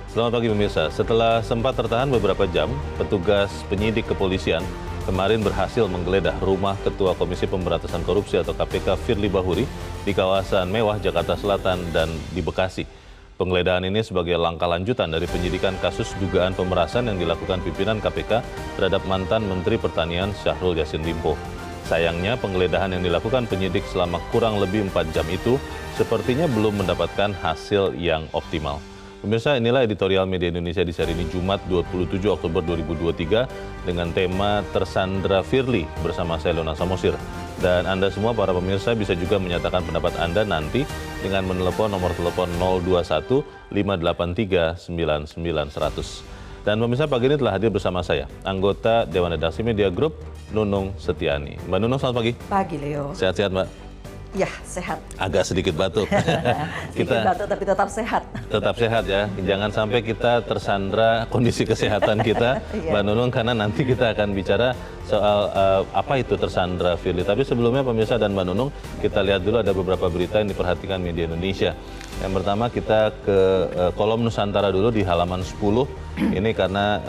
Selamat pagi pemirsa. Setelah sempat tertahan beberapa jam, petugas penyidik kepolisian kemarin berhasil menggeledah rumah Ketua Komisi Pemberantasan Korupsi atau KPK Firly Bahuri di kawasan Mewah, Jakarta Selatan dan di Bekasi. Penggeledahan ini sebagai langkah lanjutan dari penyidikan kasus dugaan pemerasan yang dilakukan pimpinan KPK terhadap mantan Menteri Pertanian Syahrul Yassin Limpo. Sayangnya penggeledahan yang dilakukan penyidik selama kurang lebih 4 jam itu sepertinya belum mendapatkan hasil yang optimal. Pemirsa, inilah editorial Media Indonesia di hari ini Jumat 27 Oktober 2023 dengan tema Tersandra Firly bersama saya Leona Samosir. Dan Anda semua para pemirsa bisa juga menyatakan pendapat Anda nanti dengan menelepon nomor telepon 021 583 99 100. Dan pemirsa, pagi ini telah hadir bersama saya, anggota Dewan Redaksi Media Group, Nunung Setiani. Mbak Nunung, selamat pagi. Pagi, Leo. Sehat-sehat, Mbak? Ya, sehat. Agak sedikit batuk. Sedikit batuk tapi tetap sehat. Tetap sehat ya, jangan sampai kita tersandra kondisi kesehatan kita, Mbak Nunung, karena nanti kita akan bicara soal apa itu tersandra Firly. Tapi sebelumnya pemirsa dan Mbak Nunung, kita lihat dulu ada beberapa berita yang diperhatikan media Indonesia. Yang pertama kita ke kolom Nusantara dulu di halaman 10, ini karena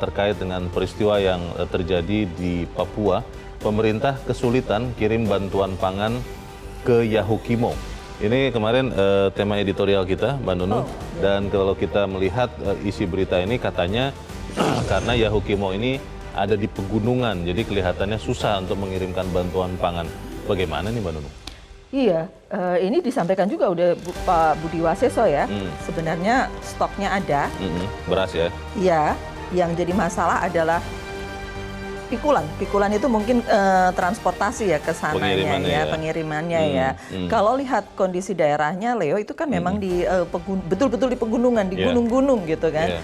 terkait dengan peristiwa yang terjadi di Papua. Pemerintah kesulitan kirim bantuan pangan ke Yahukimo. Ini kemarin tema editorial kita, Mbak Nunung. Dan kalau kita melihat isi berita ini katanya karena Yahukimo ini ada di pegunungan, jadi kelihatannya susah untuk mengirimkan bantuan pangan. Bagaimana nih, Mbak Nunung? Iya, ini disampaikan juga udah Pak Budi Waseso ya. Sebenarnya stoknya ada. Beras ya? Iya, yang jadi masalah adalah pikulan itu mungkin transportasi ya ke sananya ya, pengirimannya ya. Kalau lihat kondisi daerahnya, Leo, itu kan memang di betul-betul di pegunungan, di gunung-gunung gitu kan.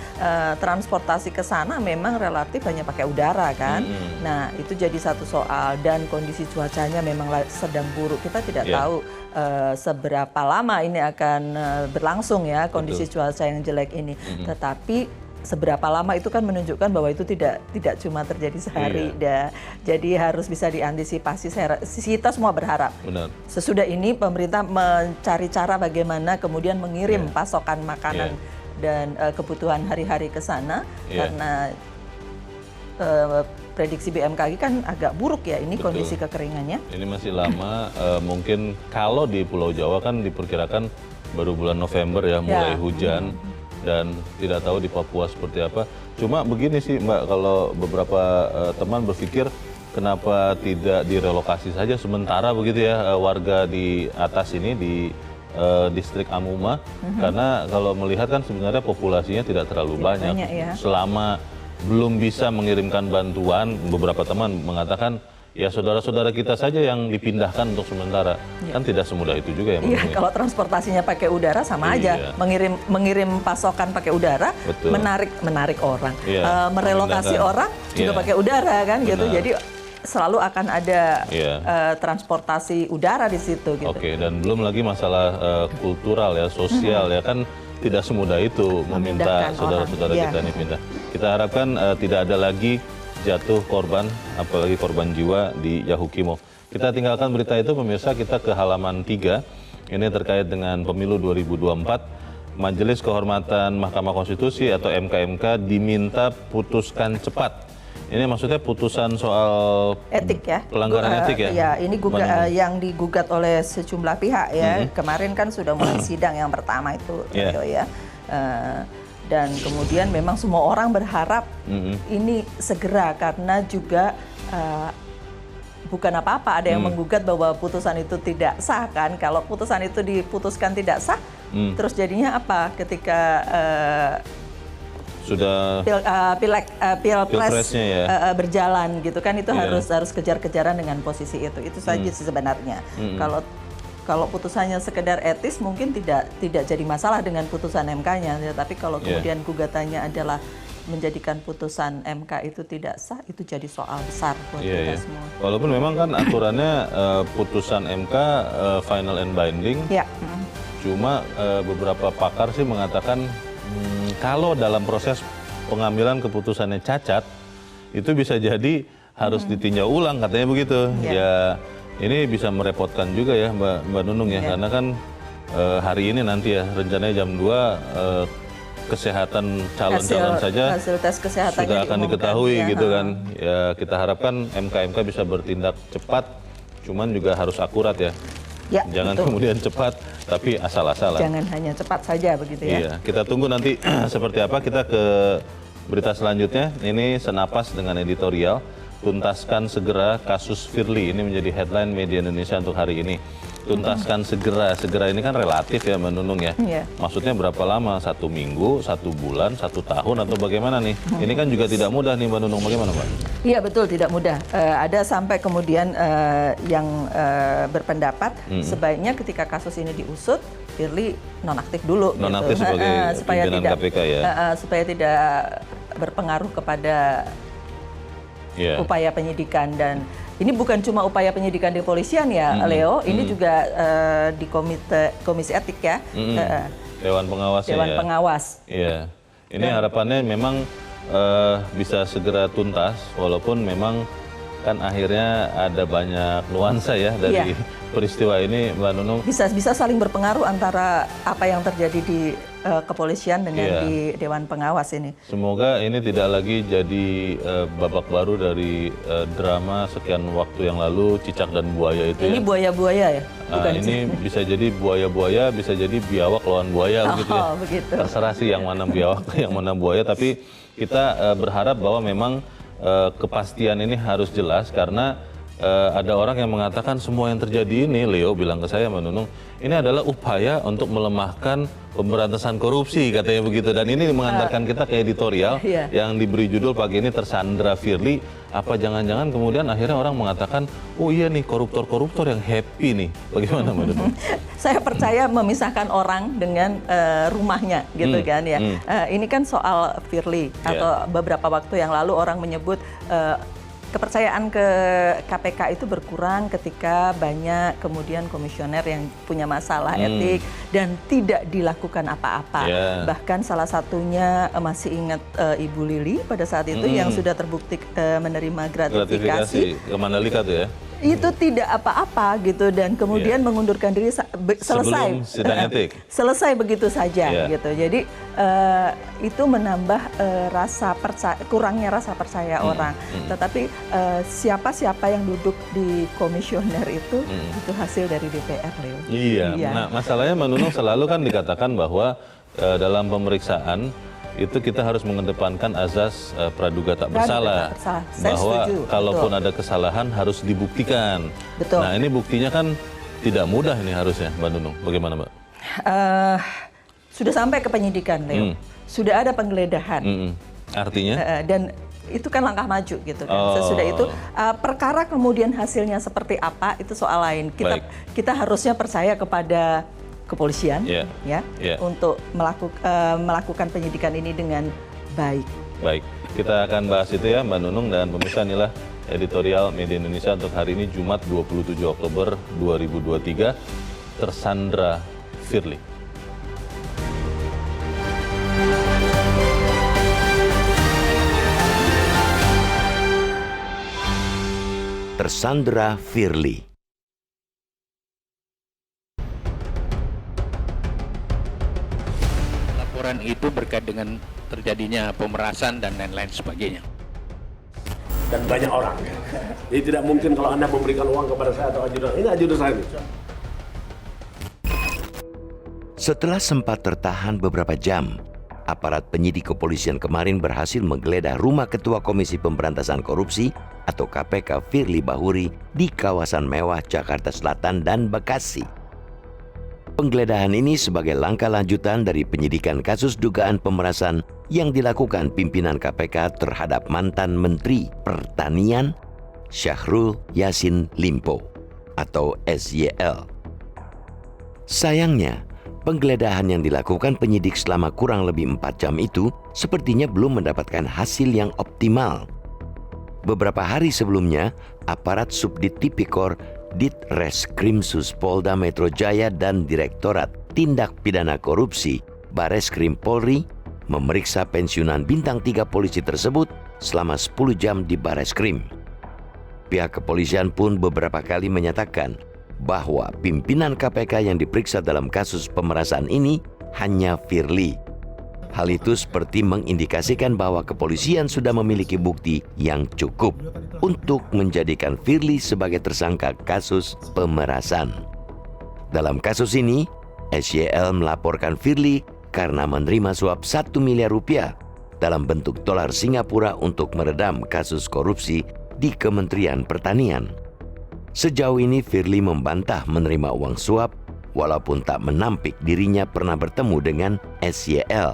Transportasi ke sana memang relatif hanya pakai udara kan. Nah, itu jadi satu soal, dan kondisi cuacanya memang sedang buruk. Kita tidak tahu seberapa lama ini akan berlangsung ya kondisi cuaca yang jelek ini. Tetapi seberapa lama itu kan menunjukkan bahwa itu tidak cuma terjadi sehari. Jadi harus bisa diantisipasi. Kita semua berharap. Benar. Sesudah ini pemerintah mencari cara bagaimana kemudian mengirim pasokan makanan dan kebutuhan hari-hari ke sana. Karena prediksi BMKG kan agak buruk ya ini kondisi kekeringannya. Ini masih lama. Mungkin kalau di Pulau Jawa kan diperkirakan baru bulan November ya mulai hujan. Dan tidak tahu di Papua seperti apa. Cuma begini sih Mbak, kalau beberapa teman berpikir kenapa tidak direlokasi saja sementara begitu ya warga di atas ini di distrik Amuma. Karena kalau melihat kan sebenarnya populasinya tidak terlalu banyak. Selama belum bisa mengirimkan bantuan, beberapa teman mengatakan ya saudara-saudara kita saja yang dipindahkan untuk sementara. Kan tidak semudah itu juga ya. Iya, kalau transportasinya pakai udara sama aja. Mengirim pasokan pakai udara, menarik orang. Merelokasi orang juga pakai udara kan gitu. Jadi selalu akan ada transportasi udara di situ gitu. Oke, dan belum lagi masalah kultural ya, sosial ya, kan tidak semudah itu meminta saudara-saudara kita ini pindah. Kita harapkan tidak ada lagi jatuh korban, apalagi korban jiwa di Yahukimo. Kita tinggalkan berita itu pemirsa, kita ke halaman 3. Ini terkait dengan pemilu 2024. Majelis Kehormatan Mahkamah Konstitusi atau MKMK diminta putuskan cepat. Ini maksudnya putusan soal etik ya, pelanggaran etik ya? Ya, ini yang digugat oleh sejumlah pihak ya. Kemarin kan sudah mulai sidang yang pertama itu, ya. Dan kemudian memang semua orang berharap ini segera, karena juga bukan apa-apa ada yang menggugat bahwa putusan itu tidak sah kan. Kalau putusan itu diputuskan tidak sah, terus jadinya apa ketika sudah pilpres berjalan gitu kan, itu harus kejar-kejaran dengan posisi itu saja sih sebenarnya. Kalau putusannya sekedar etis mungkin tidak jadi masalah dengan putusan MK-nya, tapi kalau kemudian gugatannya adalah menjadikan putusan MK itu tidak sah, itu jadi soal besar buat kita semua. Walaupun memang kan aturannya putusan MK final and binding, cuma beberapa pakar sih mengatakan kalau dalam proses pengambilan keputusannya cacat, itu bisa jadi harus ditinjau ulang, katanya begitu. Ya, ini bisa merepotkan juga ya Mbak Nunung ya, karena kan hari ini nanti ya rencananya jam 2 kesehatan calon-calon saja hasil tes kesehatannya sudah akan diketahui ya. gitu kan. Ya kita harapkan MK bisa bertindak cepat, cuman juga harus akurat ya. Ya, jangan betul. kemudian cepat tapi asal-asalan. Jangan hanya cepat saja begitu ya. Iya, kita tunggu nanti seperti apa. Kita ke berita selanjutnya. Ini senapas dengan editorial. Tuntaskan segera kasus Firly. Ini menjadi headline media Indonesia untuk hari ini. Tuntaskan segera. Segera ini kan relatif ya Mbak Nunung ya. Iya. Maksudnya berapa lama? 1 minggu, 1 bulan, 1 tahun atau bagaimana nih? Ini kan juga tidak mudah nih Mbak Nunung. Bagaimana Mbak? Iya betul, tidak mudah. Ada sampai kemudian yang berpendapat sebaiknya ketika kasus ini diusut, Firly nonaktif dulu. Nonaktif gitu. sebagai supaya pimpinan tidak, KPK ya. supaya tidak berpengaruh kepada upaya penyidikan. Dan ini bukan cuma upaya penyidikan di kepolisian ya, Leo. Ini juga di komisi etik ya. Dewan pengawas. Dewan pengawas. Iya. Ini harapannya memang bisa segera tuntas, walaupun memang kan akhirnya ada banyak nuansa ya dari peristiwa ini, Mbak Nunung. Bisa saling berpengaruh antara apa yang terjadi di kepolisian dengan di Dewan Pengawas ini. Semoga ini tidak lagi jadi babak baru dari drama sekian waktu yang lalu, cicak dan buaya itu. Ini buaya-buaya ya? Bukan ini bisa jadi buaya-buaya, bisa jadi biawak lawan buaya gitu ya. Begitu. Terserah sih yang mana biawak, yang mana buaya, tapi kita berharap bahwa memang kepastian ini harus jelas karena ada orang yang mengatakan semua yang terjadi ini, Leo bilang ke saya, Mbak Nunung, ini adalah upaya untuk melemahkan pemberantasan korupsi, katanya begitu. Dan ini mengantarkan kita ke editorial yang diberi judul pagi ini, Tersandra Firly. Apa jangan-jangan kemudian akhirnya orang mengatakan, oh iya nih koruptor-koruptor yang happy nih. Bagaimana Mbak Nunung? Saya percaya memisahkan orang dengan rumahnya gitu kan ya. Ini kan soal Firly, atau beberapa waktu yang lalu orang menyebut kepercayaan ke KPK itu berkurang ketika banyak kemudian komisioner yang punya masalah etik dan tidak dilakukan apa-apa. Bahkan salah satunya masih ingat Ibu Lili pada saat itu yang sudah terbukti menerima gratifikasi. Ke Mandalika tuh ya? Itu tidak apa-apa gitu dan kemudian mengundurkan diri selesai. Sebelum sidang etik. Selesai begitu saja gitu. Jadi itu menambah kurangnya rasa percaya orang. Tetapi siapa-siapa yang duduk di komisioner itu hasil dari DPR, Leo. Iya. Nah, masalahnya Mbak Nunung selalu kan dikatakan bahwa dalam pemeriksaan itu kita harus mengedepankan azas praduga tak bersalah. Bahwa kalaupun ada kesalahan harus dibuktikan. Betul. Nah ini buktinya kan tidak mudah ini harusnya Mbak Nunung. Bagaimana Mbak? Sudah sampai ke penyidikan, Leo. Sudah ada penggeledahan. Artinya? Dan itu kan langkah maju gitu kan. Sesudah itu perkara kemudian hasilnya seperti apa itu soal lain. Kita harusnya percaya kepada kepolisian untuk melakukan penyidikan ini dengan baik. Baik, kita akan bahas itu ya Mbak Nunung dan pemirsa. Inilah editorial Media Indonesia untuk hari ini Jumat 27 Oktober 2023. Tersandra Firly. Tersandra Firly. Laporan itu berkait dengan terjadinya pemerasan dan lain-lain sebagainya. Dan banyak orang. Jadi tidak mungkin kalau Anda memberikan uang kepada saya atau ajudan. Ini ajudan saya. Setelah sempat tertahan beberapa jam, aparat penyidik kepolisian kemarin berhasil menggeledah rumah Ketua Komisi Pemberantasan Korupsi atau KPK Firly Bahuri di kawasan mewah Jakarta Selatan dan Bekasi. Penggeledahan ini sebagai langkah lanjutan dari penyidikan kasus dugaan pemerasan yang dilakukan pimpinan KPK terhadap mantan Menteri Pertanian Syahrul Yassin Limpo atau SYL. Sayangnya, penggeledahan yang dilakukan penyidik selama kurang lebih 4 jam itu sepertinya belum mendapatkan hasil yang optimal. Beberapa hari sebelumnya, aparat Subdit Tipikor Ditreskrimsus Polda Metro Jaya dan Direktorat Tindak Pidana Korupsi Bareskrim Polri memeriksa pensiunan bintang 3 polisi tersebut selama 10 jam di Bareskrim. Pihak kepolisian pun beberapa kali menyatakan bahwa pimpinan KPK yang diperiksa dalam kasus pemerasan ini hanya Firly. Hal itu seperti mengindikasikan bahwa kepolisian sudah memiliki bukti yang cukup untuk menjadikan Firly sebagai tersangka kasus pemerasan. Dalam kasus ini, SYL melaporkan Firly karena menerima suap 1 miliar rupiah dalam bentuk dolar Singapura untuk meredam kasus korupsi di Kementerian Pertanian. Sejauh ini Firly membantah menerima uang suap walaupun tak menampik dirinya pernah bertemu dengan SYL.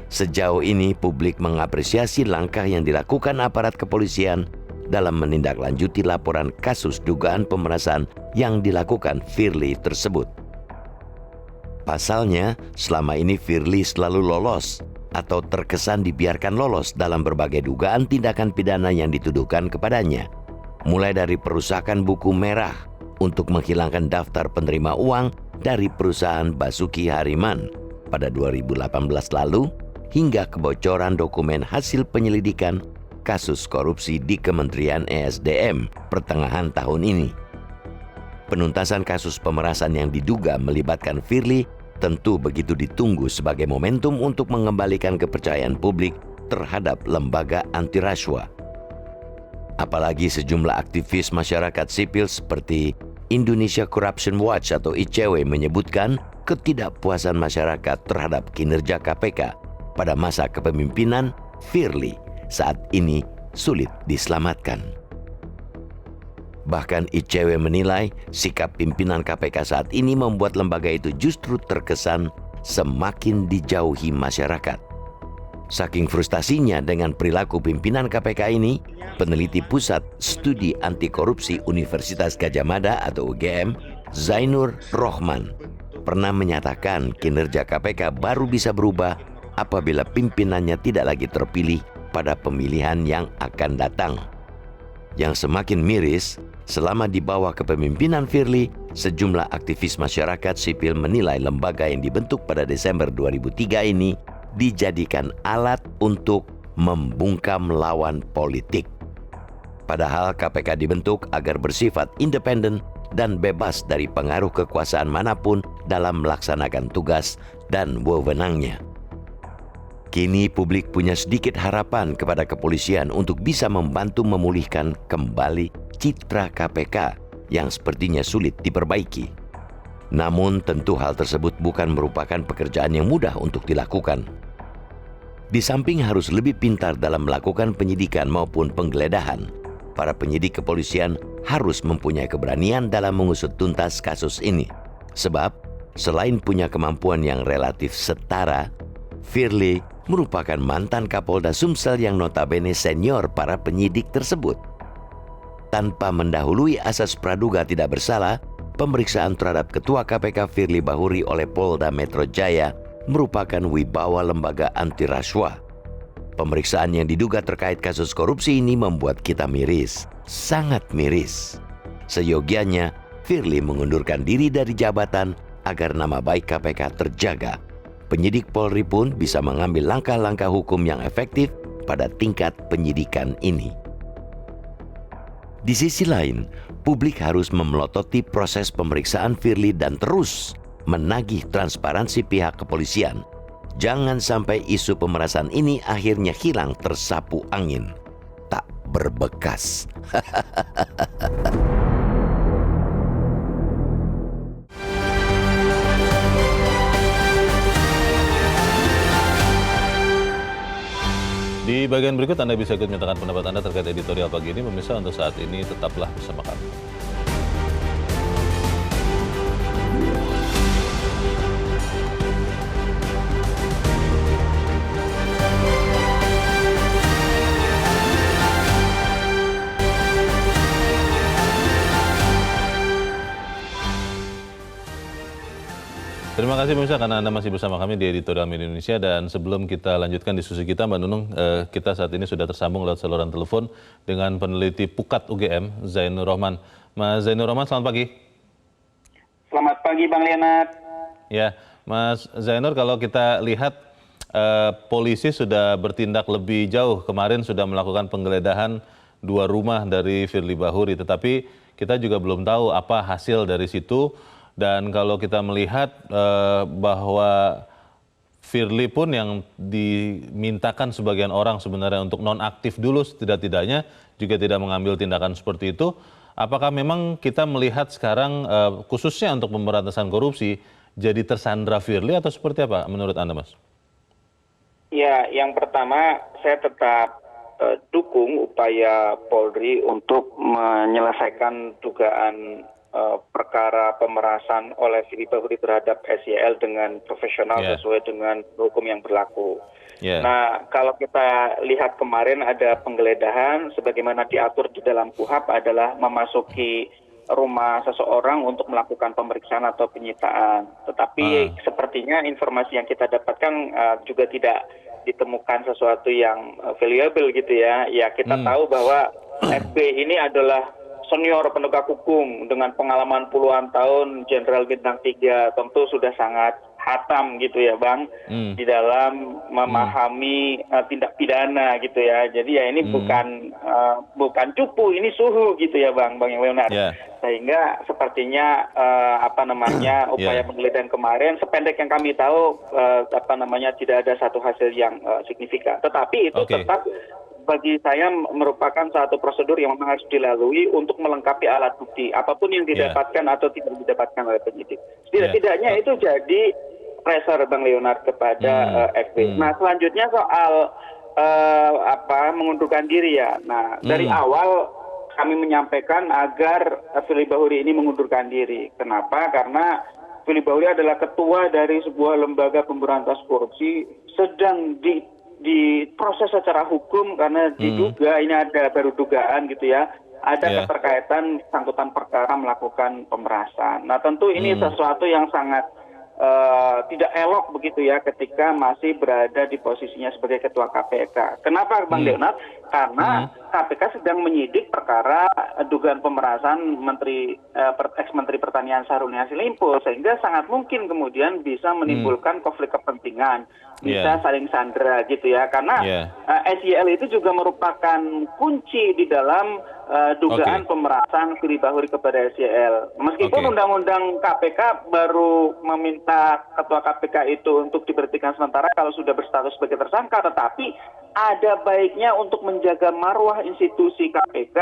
Sejauh ini publik mengapresiasi langkah yang dilakukan aparat kepolisian dalam menindaklanjuti laporan kasus dugaan pemerasan yang dilakukan Firly tersebut. Pasalnya, selama ini Firly selalu lolos atau terkesan dibiarkan lolos dalam berbagai dugaan tindakan pidana yang dituduhkan kepadanya. Mulai dari perusakan buku merah untuk menghilangkan daftar penerima uang dari perusahaan Basuki Hariman pada 2018 lalu, hingga kebocoran dokumen hasil penyelidikan kasus korupsi di Kementerian ESDM pertengahan tahun ini. Penuntasan kasus pemerasan yang diduga melibatkan Firly tentu begitu ditunggu sebagai momentum untuk mengembalikan kepercayaan publik terhadap lembaga anti rasuah. Apalagi sejumlah aktivis masyarakat sipil seperti Indonesia Corruption Watch atau ICW menyebutkan ketidakpuasan masyarakat terhadap kinerja KPK pada masa kepemimpinan Firly saat ini sulit diselamatkan. Bahkan ICW menilai sikap pimpinan KPK saat ini membuat lembaga itu justru terkesan semakin dijauhi masyarakat. Saking frustasinya dengan perilaku pimpinan KPK ini, peneliti Pusat Studi Anti Korupsi Universitas Gadjah Mada atau UGM, Zainur Rohman, pernah menyatakan kinerja KPK baru bisa berubah apabila pimpinannya tidak lagi terpilih pada pemilihan yang akan datang. Yang semakin miris, selama di bawah kepemimpinan Firly, sejumlah aktivis masyarakat sipil menilai lembaga yang dibentuk pada Desember 2003 ini dijadikan alat untuk membungkam lawan politik. Padahal KPK dibentuk agar bersifat independen dan bebas dari pengaruh kekuasaan manapun dalam melaksanakan tugas dan wewenangnya. Kini publik punya sedikit harapan kepada kepolisian untuk bisa membantu memulihkan kembali citra KPK yang sepertinya sulit diperbaiki. Namun tentu hal tersebut bukan merupakan pekerjaan yang mudah untuk dilakukan. Di samping harus lebih pintar dalam melakukan penyidikan maupun penggeledahan, para penyidik kepolisian harus mempunyai keberanian dalam mengusut tuntas kasus ini. Sebab selain punya kemampuan yang relatif setara, Firly merupakan mantan Kapolda Sumsel yang notabene senior para penyidik tersebut. Tanpa mendahului asas praduga tidak bersalah, pemeriksaan terhadap Ketua KPK Firly Bahuri oleh Polda Metro Jaya merupakan wibawa lembaga anti rasuah. Pemeriksaan yang diduga terkait kasus korupsi ini membuat kita miris, sangat miris. Seyogianya, Firly mengundurkan diri dari jabatan agar nama baik KPK terjaga. Penyidik Polri pun bisa mengambil langkah-langkah hukum yang efektif pada tingkat penyidikan ini. Di sisi lain, publik harus memelototi proses pemeriksaan Firly dan terus menagih transparansi pihak kepolisian. Jangan sampai isu pemerasan ini akhirnya hilang tersapu angin, tak berbekas. Di bagian berikut Anda bisa ikut menyatakan pendapat Anda terkait editorial pagi ini. Pemirsa, untuk saat ini tetaplah bersama kami. Terima kasih pemirsa karena Anda masih bersama kami di Editorial Media Indonesia, dan sebelum kita lanjutkan diskusi kita, Mbak Nunung, kita saat ini sudah tersambung lewat saluran telepon dengan peneliti Pukat UGM, Zainur Rohman. Mas Zainur Rohman, selamat pagi. Selamat pagi Bang Leonard. Ya, Mas Zainur, kalau kita lihat polisi sudah bertindak lebih jauh. Kemarin sudah melakukan penggeledahan 2 rumah dari Firly Bahuri, tetapi kita juga belum tahu apa hasil dari situ. Dan kalau kita melihat bahwa Firly pun yang dimintakan sebagian orang sebenarnya untuk nonaktif dulu setidak-tidaknya juga tidak mengambil tindakan seperti itu. Apakah memang kita melihat sekarang khususnya untuk pemberantasan korupsi jadi tersandra Firly atau seperti apa menurut Anda, Mas? Ya, yang pertama saya tetap dukung upaya Polri untuk menyelesaikan dugaan perkara pemerasan oleh Firly Bahuri terhadap SYL dengan profesional sesuai dengan hukum yang berlaku. Nah, kalau kita lihat kemarin ada penggeledahan sebagaimana diatur di dalam KUHAP adalah memasuki rumah seseorang untuk melakukan pemeriksaan atau penyitaan. Tetapi sepertinya informasi yang kita dapatkan juga tidak ditemukan sesuatu yang valuable gitu ya. Ya, kita tahu bahwa FB ini adalah senior penegak hukum dengan pengalaman puluhan tahun, Jenderal Bintang 3, tentu sudah sangat hatam gitu ya Bang, di dalam memahami tindak pidana gitu ya. Jadi ya ini bukan cupu, ini suhu gitu ya Bang Leonard. Sehingga sepertinya upaya penggeledahan kemarin sependek yang kami tahu tidak ada satu hasil yang signifikan. Tetapi itu tetap bagi saya merupakan satu prosedur yang memang harus dilalui untuk melengkapi alat bukti apapun yang didapatkan atau tidak didapatkan oleh penyidik. Tidak-tidaknya itu jadi pressure Bang Leonard kepada FB. Nah, selanjutnya soal mengundurkan diri ya. Nah, dari awal kami menyampaikan agar Firly Bahuri ini mengundurkan diri. Kenapa? Karena Firly Bahuri adalah ketua dari sebuah lembaga pemberantas korupsi sedang diproses secara hukum karena diduga ini ada baru dugaan gitu ya, ada keterkaitan sangkutan perkara melakukan pemerasan. Nah, tentu ini sesuatu yang sangat tidak elok begitu ya ketika masih berada di posisinya sebagai ketua KPK. Kenapa Bang Leonard? Karena KPK sedang menyidik perkara dugaan pemerasan ex-Menteri Pertanian Syahrul Yassin Limpo, sehingga sangat mungkin kemudian bisa menimbulkan konflik kepentingan, bisa saling sandera gitu ya. Karena SYL itu juga merupakan kunci di dalam dugaan pemerasan Firly Bahuri kepada SYL. Meskipun Undang-Undang KPK baru meminta ketua KPK itu untuk diberhentikan sementara kalau sudah berstatus sebagai tersangka, tetapi ada baiknya untuk menjaga marwah institusi KPK,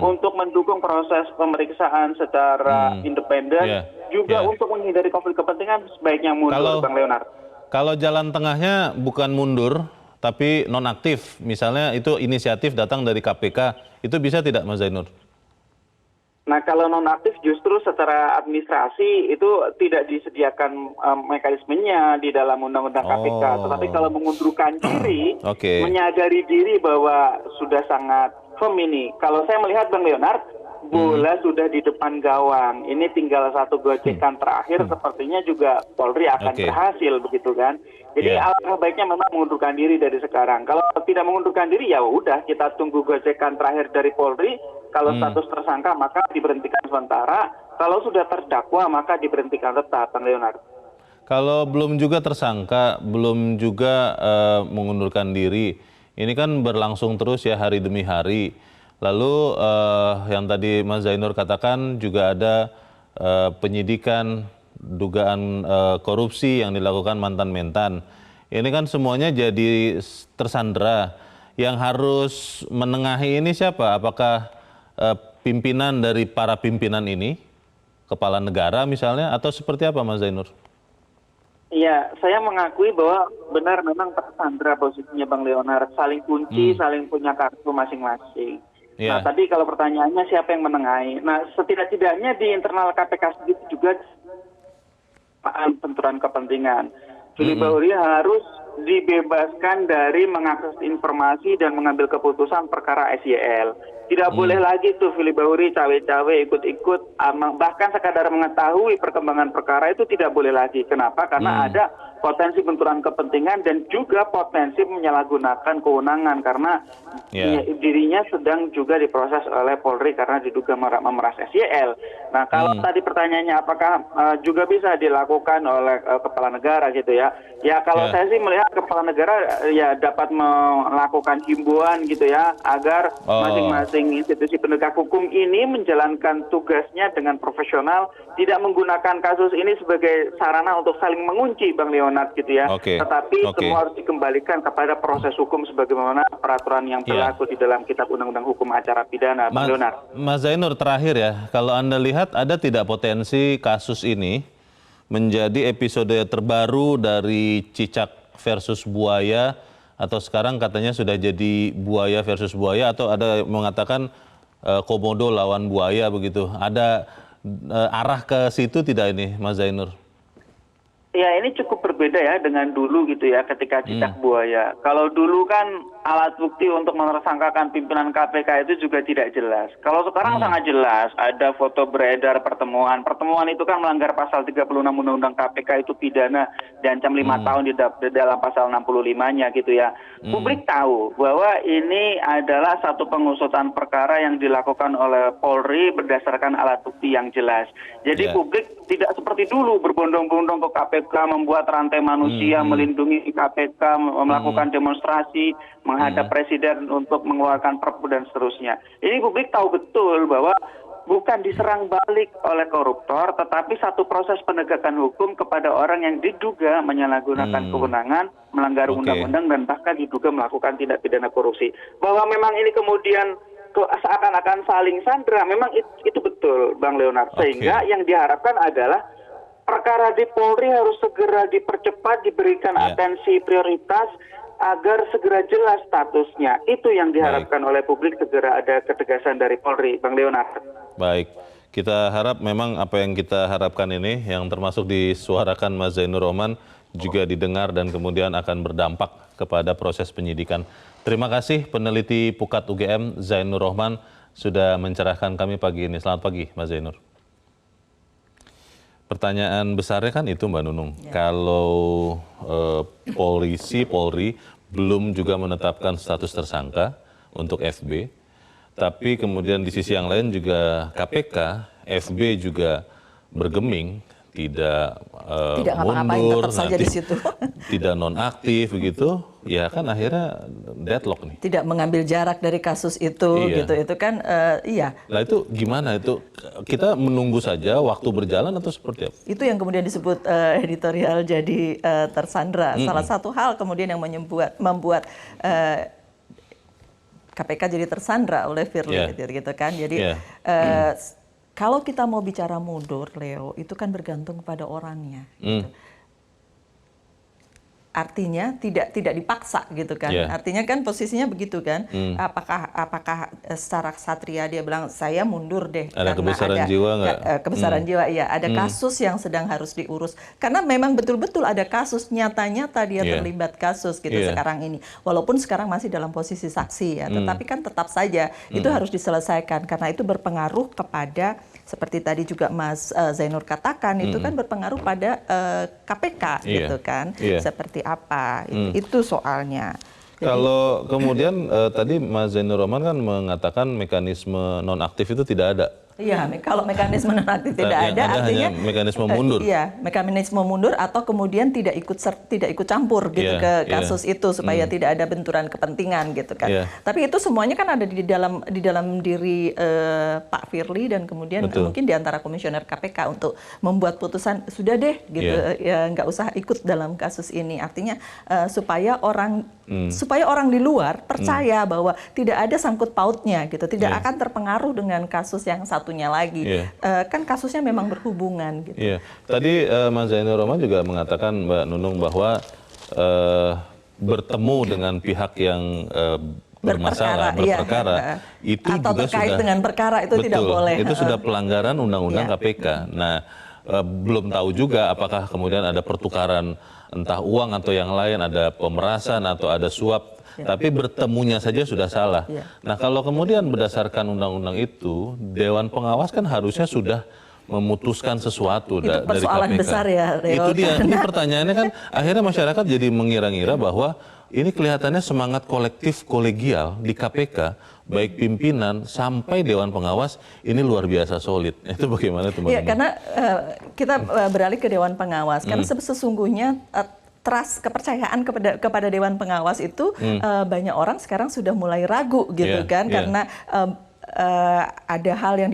untuk mendukung proses pemeriksaan secara independen, juga untuk menghindari konflik kepentingan sebaiknya mundur, Bang Leonard. Kalau jalan tengahnya bukan mundur, tapi nonaktif, misalnya itu inisiatif datang dari KPK, itu bisa tidak Mas Zainur? Nah, kalau nonaktif justru secara administrasi itu tidak disediakan mekanismenya di dalam Undang-Undang KPK. Tetapi kalau mengundurkan diri, menyadari diri bahwa sudah sangat firm ini. Kalau saya melihat Bang Leonard, bola sudah di depan gawang. Ini tinggal satu gocekan terakhir, sepertinya juga Polri akan berhasil begitu kan. Jadi alangkah baiknya memang mengundurkan diri dari sekarang. Kalau tidak mengundurkan diri ya udah kita tunggu gocekan terakhir dari Polri. Kalau status tersangka maka diberhentikan sementara. Kalau sudah terdakwa maka diberhentikan tetap, Bang Leonard. Kalau belum juga tersangka, belum juga mengundurkan diri, ini kan berlangsung terus ya hari demi hari. Lalu yang tadi Mas Zainur katakan juga ada penyidikan dugaan korupsi yang dilakukan mantan-mentan. Ini kan semuanya jadi tersandera. Yang harus menengahi ini siapa? Apakah pimpinan dari para pimpinan ini, kepala negara misalnya, atau seperti apa Mas Zainur? Iya, saya mengakui bahwa benar memang tersandera posisinya Bang Leonard, saling kunci, saling punya kartu masing-masing. Nah, tadi kalau pertanyaannya siapa yang menengahi? Nah, setidak-tidaknya di internal KPK sendiri juga benturan kepentingan. Firly Bahuri harus dibebaskan dari mengakses informasi dan mengambil keputusan perkara SYL. Tidak boleh lagi tuh Firly Bahuri cawe-cawe ikut-ikut, bahkan sekadar mengetahui perkembangan perkara itu tidak boleh lagi. Kenapa? Karena ada potensi benturan kepentingan dan juga potensi menyalahgunakan kewenangan karena dirinya sedang juga diproses oleh Polri karena diduga memeras SYL. Nah, kalau tadi pertanyaannya apakah juga bisa dilakukan oleh kepala negara gitu ya? Ya kalau saya sih melihat kepala negara ya dapat melakukan himbauan gitu ya agar masing-masing masing-masing institusi penegak hukum ini menjalankan tugasnya dengan profesional, tidak menggunakan kasus ini sebagai sarana untuk saling mengunci, Bang Leonard, gitu ya. Tetapi semua harus dikembalikan kepada proses hukum sebagaimana peraturan yang berlaku di dalam Kitab Undang-Undang Hukum Acara Pidana, Bang Leonard. Mas Zainur, terakhir ya, kalau Anda lihat ada tidak potensi kasus ini menjadi episode terbaru dari cicak versus buaya, atau sekarang katanya sudah jadi buaya versus buaya, atau ada mengatakan komodo lawan buaya begitu. Ada arah ke situ tidak ini, Mas Zainur? Ya, ini cukup berbeda ya dengan dulu gitu ya, ketika cicak buaya. Kalau dulu kan alat bukti untuk menersangkakan pimpinan KPK itu juga tidak jelas. Kalau sekarang sangat jelas, ada foto beredar pertemuan. Pertemuan itu kan melanggar pasal 36 Undang-Undang KPK, itu pidana diancam 5 tahun di dalam pasal 65-nya gitu ya. Publik tahu bahwa ini adalah satu pengusutan perkara yang dilakukan oleh Polri berdasarkan alat bukti yang jelas. Jadi publik tidak seperti dulu berbondong-bondong ke KPK, membuat rantai manusia, melindungi KPK, melakukan demonstrasi, menghadap presiden untuk mengeluarkan perpu dan seterusnya. Ini publik tahu betul bahwa bukan diserang balik oleh koruptor, tetapi satu proses penegakan hukum kepada orang yang diduga menyalahgunakan kewenangan, melanggar undang-undang, dan bahkan diduga melakukan tindak pidana korupsi. Bahwa memang ini kemudian seakan-akan saling sandra, memang itu betul, Bang Leonard. Sehingga yang diharapkan adalah perkara di Polri harus segera dipercepat, diberikan atensi prioritas agar segera jelas statusnya. Itu yang diharapkan oleh publik, segera ada ketegasan dari Polri, Bang Leonard. Baik, kita harap memang apa yang kita harapkan ini, yang termasuk disuarakan Mas Zainur Rohman, juga didengar dan kemudian akan berdampak kepada proses penyidikan. Terima kasih peneliti Pukat UGM Zainur Rohman sudah mencerahkan kami pagi ini. Selamat pagi, Mas Zainur. Pertanyaan besarnya kan itu, Mbak Nunung. Kalau Polri belum juga menetapkan status tersangka untuk FB, tapi kemudian di sisi yang lain juga KPK, FB juga bergeming, tidak mundur, tidak nonaktif begitu, ya kan akhirnya deadlock nih. Tidak mengambil jarak dari kasus itu, gitu. Itu kan, Nah itu gimana itu? Kita menunggu saja waktu berjalan atau seperti apa? Itu yang kemudian disebut editorial jadi tersandra. Salah satu hal kemudian yang membuat KPK jadi tersandra oleh Firly, gitu kan. Jadi kalau kita mau bicara mundur, Leo, itu kan bergantung kepada orangnya. Gitu. Artinya tidak dipaksa gitu kan. Artinya kan posisinya begitu kan. Apakah secara ksatria dia bilang saya mundur deh. Ada kebesaran jiwa nggak? Kebesaran jiwa, iya. Ada kasus yang sedang harus diurus. Karena memang betul-betul ada kasus, nyata-nyata dia terlibat kasus gitu sekarang ini. Walaupun sekarang masih dalam posisi saksi ya. Tetapi kan tetap saja itu harus diselesaikan. Karena itu berpengaruh kepada, seperti tadi juga Mas Zainur katakan, itu kan berpengaruh pada KPK gitu kan. Seperti apa, itu soalnya. Kalau kemudian tadi Mas Zainur Rohman kan mengatakan mekanisme nonaktif itu tidak ada. Iya, kalau mekanisme nonaktif tidak ada, artinya hanya mekanisme mundur. Iya, mekanisme mundur atau kemudian tidak ikut campur gitu ke kasus itu supaya tidak ada benturan kepentingan gitu kan. Tapi itu semuanya kan ada di dalam diri Pak Firly dan kemudian mungkin di antara komisioner KPK untuk membuat putusan sudah deh gitu, ya nggak usah ikut dalam kasus ini. Artinya supaya orang di luar percaya bahwa tidak ada sangkut pautnya gitu, tidak akan terpengaruh dengan kasus yang satunya lagi. Kan kasusnya memang berhubungan gitu. Tadi Mas Zainur Rohman juga mengatakan, Mbak Nunung, bahwa bertemu dengan pihak yang bermasalah, berperkara, itu atau juga terkait sudah dengan perkara itu tidak boleh. Itu sudah pelanggaran undang-undang KPK. Nah, belum tahu juga apakah kemudian ada pertukaran entah uang atau yang lain, ada pemerasan atau ada suap. Tapi bertemunya saja sudah salah. Nah, kalau kemudian berdasarkan undang-undang itu, Dewan Pengawas kan harusnya sudah memutuskan sesuatu dari KPK. Itu persoalan besar ya, Leo. Itu dia. Ini pertanyaannya kan akhirnya masyarakat jadi mengira-ngira bahwa ini kelihatannya semangat kolektif kolegial di KPK, baik pimpinan sampai Dewan Pengawas, ini luar biasa solid. Itu bagaimana teman-teman? Iya, karena kita beralih ke Dewan Pengawas. Karena sesungguhnya trust, kepercayaan kepada Dewan Pengawas itu banyak orang sekarang sudah mulai ragu gitu kan, karena ada hal yang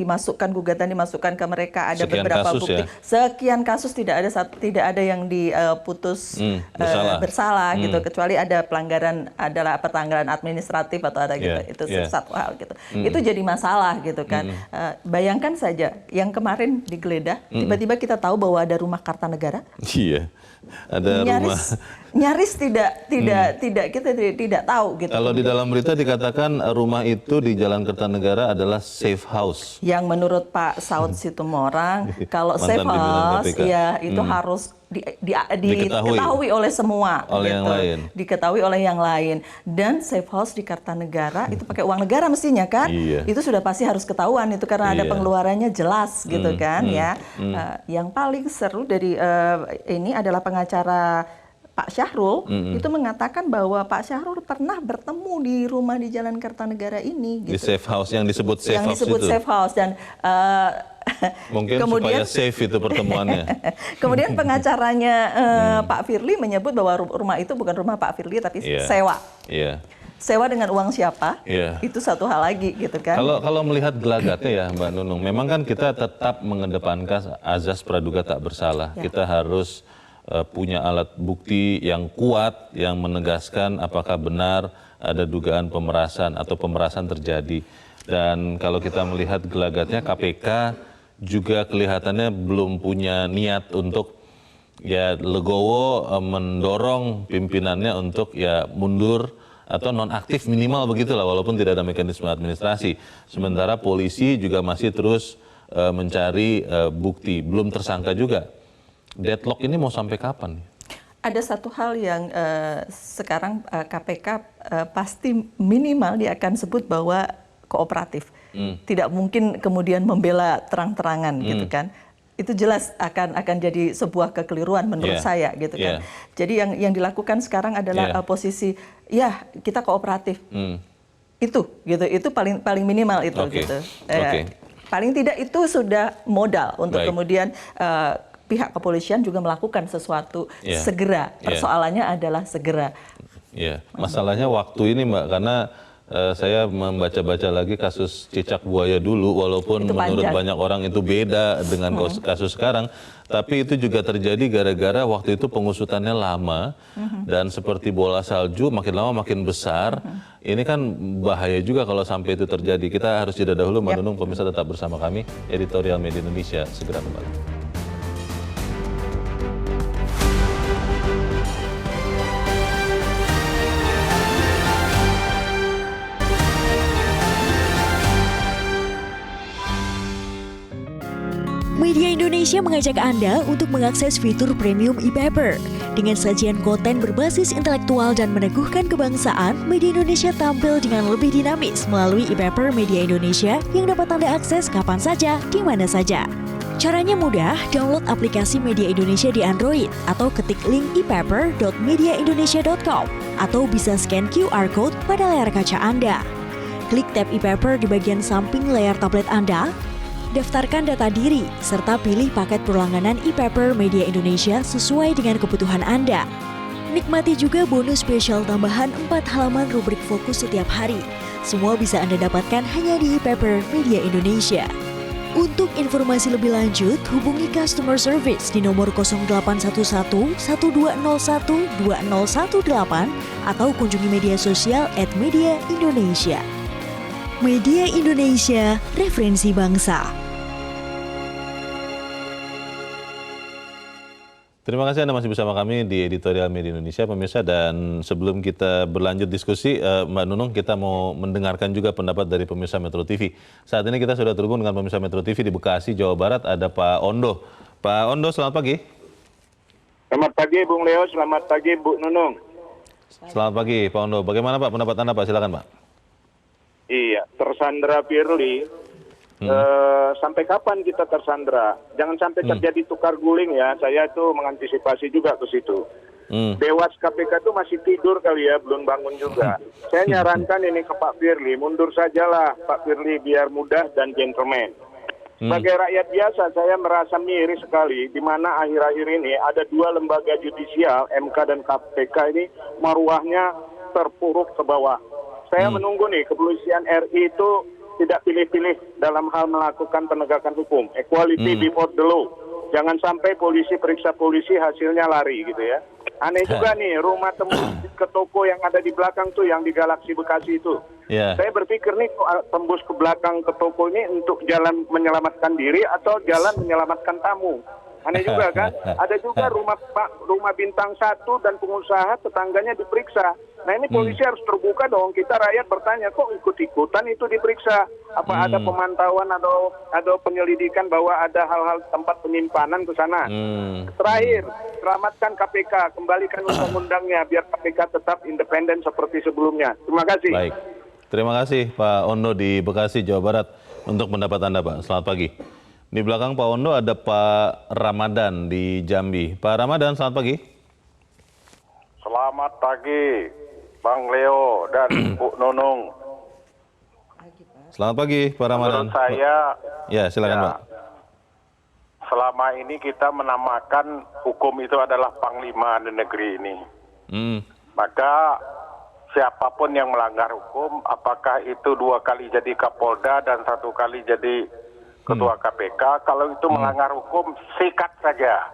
gugatan dimasukkan ke mereka, ada sekian beberapa kasus, bukti, sekian kasus tidak ada yang diputus bersalah gitu, kecuali ada pelanggaran administratif atau ada gitu, itu satu hal gitu. Itu jadi masalah gitu kan. Bayangkan saja yang kemarin digeledah, tiba-tiba kita tahu bahwa ada rumah Kartanegara. Iya. Ada nyaris kita tidak tahu gitu. Kalau di dalam berita dikatakan rumah itu di Jalan Kertanegara adalah safe house. Yang menurut Pak Saud Situmorang, kalau safe house ya itu harus diketahui oleh semua, yang lain. Diketahui oleh yang lain. Dan safe house di Kartanegara itu pakai uang negara mestinya kan? Iya. Itu sudah pasti harus ketahuan itu karena ada pengeluarannya jelas gitu kan ya. Yang paling seru dari ini adalah pengacara Pak Syahrul itu mengatakan bahwa Pak Syahrul pernah bertemu di rumah di Jalan Kertanegara ini gitu. Di safe house yang disebut safe house dan mungkin kemudian, supaya safe itu pertemuannya. Kemudian pengacaranya Pak Firly menyebut bahwa rumah itu bukan rumah Pak Firly tapi sewa. Sewa dengan uang siapa? Itu satu hal lagi gitu kan. Kalau melihat gelagatnya ya Mbak Nunung, memang kan kita tetap mengedepankan azas praduga tak bersalah. Kita harus punya alat bukti yang kuat yang menegaskan apakah benar ada dugaan pemerasan atau pemerasan terjadi. Dan kalau kita melihat gelagatnya, KPK juga kelihatannya belum punya niat untuk legowo mendorong pimpinannya untuk mundur atau nonaktif minimal begitulah, walaupun tidak ada mekanisme administrasi. Sementara polisi juga masih terus mencari bukti, belum tersangka juga. Deadlock ini mau sampai kapan? Ada satu hal yang sekarang KPK pasti minimal dia akan sebut bahwa kooperatif. Tidak mungkin kemudian membela terang-terangan gitu kan. Itu jelas akan jadi sebuah kekeliruan menurut saya gitu kan. Jadi yang dilakukan sekarang adalah posisi kita kooperatif. Itu gitu. Itu paling minimal itu gitu. Paling tidak itu sudah modal untuk kemudian pihak kepolisian juga melakukan sesuatu segera. Persoalannya adalah segera. Masalahnya waktu ini Mbak, karena saya membaca-baca lagi kasus cicak buaya dulu, walaupun menurut banyak orang itu beda dengan kasus sekarang, tapi itu juga terjadi gara-gara waktu itu pengusutannya lama dan seperti bola salju makin lama makin besar. Ini kan bahaya juga kalau sampai itu terjadi. Kita harus jeda dahulu, Mbak Nunung. Pemirsa tetap bersama kami, Editorial Media Indonesia segera kembali. Media Indonesia mengajak Anda untuk mengakses fitur premium e-paper. Dengan sajian konten berbasis intelektual dan meneguhkan kebangsaan, Media Indonesia tampil dengan lebih dinamis melalui e-paper Media Indonesia yang dapat Anda akses kapan saja, di mana saja. Caranya mudah, download aplikasi Media Indonesia di Android atau ketik link e-paper.mediaindonesia.com atau bisa scan QR Code pada layar kaca Anda. Klik tab e-paper di bagian samping layar tablet Anda, daftarkan data diri, serta pilih paket berlangganan e-paper Media Indonesia sesuai dengan kebutuhan Anda. Nikmati juga bonus spesial tambahan 4 halaman rubrik fokus setiap hari. Semua bisa Anda dapatkan hanya di e-paper Media Indonesia. Untuk informasi lebih lanjut, hubungi customer service di nomor 0811 1201 2018 atau kunjungi media sosial @Media Indonesia. Media Indonesia, referensi bangsa. Terima kasih Anda masih bersama kami di Editorial Media Indonesia, pemirsa. Dan sebelum kita berlanjut diskusi, Mbak Nunung, kita mau mendengarkan juga pendapat dari pemirsa Metro TV. Saat ini kita sudah terhubung dengan pemirsa Metro TV di Bekasi, Jawa Barat. Ada Pak Ondo. Pak Ondo, selamat pagi. Selamat pagi, Bung Leo. Selamat pagi, Bu Nunung. Selamat pagi, Pak Ondo. Bagaimana Pak pendapat Anda, Pak? Silakan, Pak. Iya, tersandra Firly. Sampai kapan kita tersandra? Jangan sampai terjadi tukar guling ya. Saya itu mengantisipasi juga ke situ. Dewas KPK itu masih tidur kali ya, belum bangun juga. Saya nyarankan ini ke Pak Firly, mundur sajalah Pak Firly biar mudah dan gentleman. Sebagai rakyat biasa, saya merasa miris sekali di mana akhir-akhir ini ada dua lembaga judisial, MK dan KPK ini maruahnya terpuruk ke bawah. Saya menunggu nih kepolisian RI itu tidak pilih-pilih dalam hal melakukan penegakan hukum, equality before the law. Jangan sampai polisi periksa polisi hasilnya lari gitu ya. Aneh juga nih, rumah tembus ke toko yang ada di belakang tuh, yang di Galaksi Bekasi itu. Yeah. Saya berpikir nih, tembus ke belakang ke toko ini untuk jalan menyelamatkan diri atau jalan menyelamatkan tamu. Aneh juga kan? Ada juga rumah bintang 1 dan pengusaha tetangganya diperiksa. Nah ini polisi harus terbuka dong. Kita rakyat bertanya, kok ikut-ikutan itu diperiksa? Apa ada pemantauan atau penyelidikan bahwa ada hal-hal tempat penyimpanan ke sana? Terakhir, selamatkan KPK, kembalikan undang-undangnya biar KPK tetap independen seperti sebelumnya. Terima kasih. Baik, terima kasih Pak Ondo di Bekasi, Jawa Barat untuk pendapat Anda, Pak. Selamat pagi. Di belakang Pak Ondo ada Pak Ramadan di Jambi. Pak Ramadan, selamat pagi. Selamat pagi, Bang Leo dan Bu Nunung. Selamat pagi, Pak Ramadan. Menurut saya, ya silakan Pak. Selama ini kita menamakan hukum itu adalah panglima di negeri ini. Maka siapapun yang melanggar hukum, apakah itu 2 kali jadi Kapolda dan 1 kali jadi Ketua KPK, kalau itu melanggar hukum, sikat saja.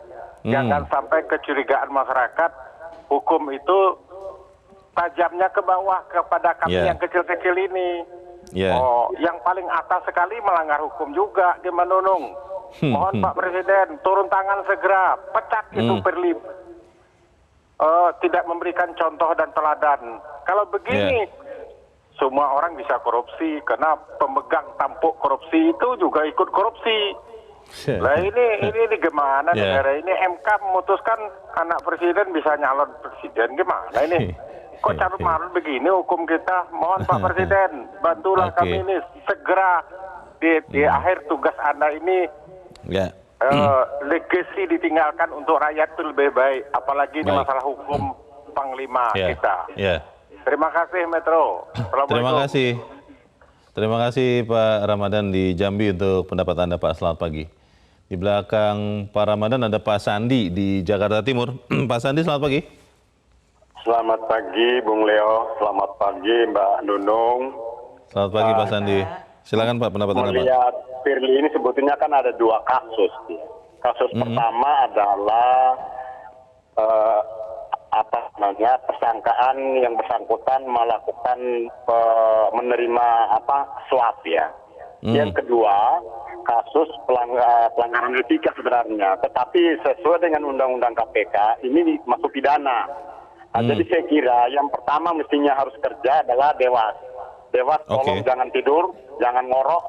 Jangan sampai kecurigaan masyarakat, hukum itu tajamnya ke bawah kepada kami yang kecil-kecil ini. Oh, yang paling atas sekali melanggar hukum juga di Manunung. Mohon Pak Presiden turun tangan segera, pecat itu Firly. Tidak memberikan contoh dan teladan. Kalau begini, semua orang bisa korupsi karena pemegang tampuk korupsi itu juga ikut korupsi. Lah ini gimana negara ini? MK memutuskan anak presiden bisa nyalon presiden, gimana ini? Kok carut marut begini hukum kita? Mohon Pak Presiden, bantulah kami ini segera di akhir tugas Anda ini. Legasi ditinggalkan untuk rakyat itu lebih baik, apalagi ini masalah hukum panglima kita. Terima kasih Metro. Terima kasih Pak Ramadan di Jambi untuk pendapat Anda Pak. Selamat pagi. Di belakang Pak Ramadan ada Pak Sandi di Jakarta Timur. Pak Sandi, selamat pagi. Selamat pagi Bung Leo, selamat pagi Mbak Nunung. Selamat pagi Pak Sandi. Silakan Pak pendapat Anda Pak. Melihat Firly ini sebetulnya kan ada 2 kasus. Kasus pertama adalah persangkaan yang bersangkutan melakukan menerima suap ya. Yang kedua, kasus pelanggaran etika sebenarnya, tetapi sesuai dengan undang-undang KPK ini masuk pidana. Jadi saya kira yang pertama mestinya harus kerja adalah Dewas. Dewas tolong jangan tidur, jangan ngorok.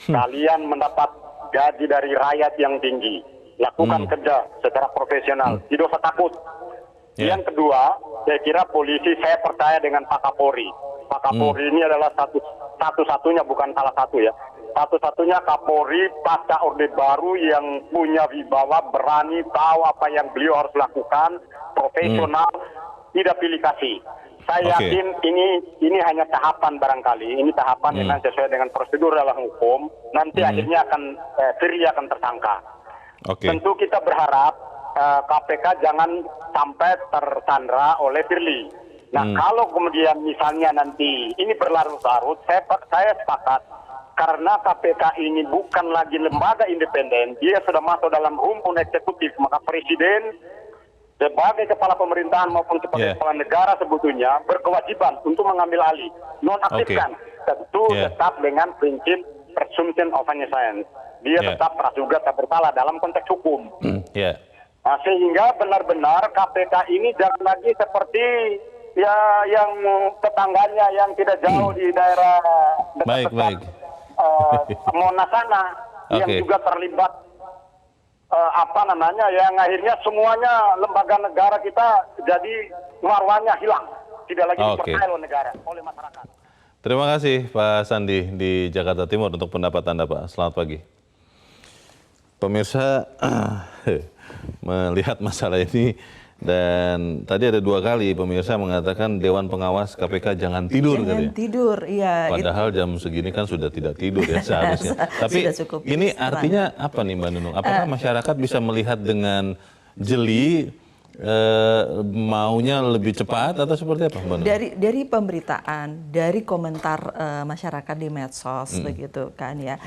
Kalian mendapat gaji dari rakyat yang tinggi. Lakukan kerja secara profesional, tidak usah takut. Yang kedua, saya kira polisi, saya percaya dengan Pak Kapolri. Pak Kapolri ini adalah satu-satunya, bukan salah satu ya, satu-satunya Kapolri pasca Orde Baru yang punya wibawa, berani, tahu apa yang beliau harus lakukan, profesional, tidak pilih kasih. Saya yakin ini hanya tahapan barangkali, ini tahapan yang sesuai dengan prosedur dalam hukum, nanti akhirnya Firly akan tersangka. Tentu kita berharap KPK jangan sampai tersandra oleh Firly. Nah, kalau kemudian misalnya nanti ini berlarut-larut, saya sepakat karena KPK ini bukan lagi lembaga independen, dia sudah masuk dalam rumpun eksekutif, maka Presiden sebagai kepala pemerintahan maupun sebagai kepala negara sebetulnya berkewajiban untuk mengambil alih, nonaktifkan, tentu tetap dengan prinsip presumption of innocence. Dia tetap praduga tak bersalah dalam konteks hukum. Nah, sehingga benar-benar KPK ini jangan lagi seperti yang tetangganya yang tidak jauh di daerah dekat Monas sana, yang juga terlibat yang akhirnya semuanya lembaga negara kita jadi marwahnya hilang, tidak lagi dipercaya oleh negara, oleh masyarakat. Terima kasih Pak Sandi di Jakarta Timur untuk pendapat Anda Pak. Selamat pagi. Pemirsa, melihat masalah ini Dan tadi ada 2 kali pemirsa mengatakan Dewan Pengawas KPK jangan tidur. Jangan tidur, iya. Padahal jam segini kan sudah tidak tidur ya seharusnya. Tapi ini artinya apa nih Mbak Nunung? Apakah masyarakat bisa melihat dengan jeli maunya lebih cepat atau seperti apa Mbak Nunung? Dari pemberitaan, dari komentar masyarakat di medsos begitu kan ya.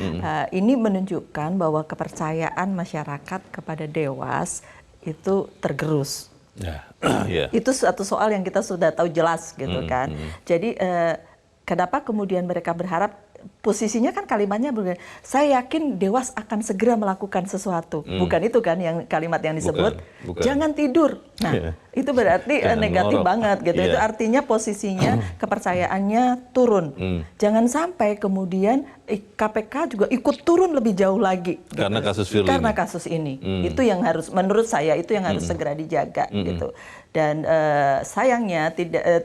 Ini menunjukkan bahwa kepercayaan masyarakat kepada Dewas itu tergerus. Yeah. Itu satu soal yang kita sudah tahu jelas gitu kan. Jadi kenapa kemudian mereka berharap, posisinya kan kalimatnya begini, saya yakin Dewas akan segera melakukan sesuatu. Bukan itu kan yang kalimat yang disebut, bukan. Jangan tidur. Nah, itu berarti negatif banget gitu. Itu artinya posisinya kepercayaannya turun. Jangan sampai kemudian KPK juga ikut turun lebih jauh lagi. Karena gitu. kasus Firly Karena kasus ini. Itu yang harus, menurut saya itu yang harus segera dijaga gitu. Dan sayangnya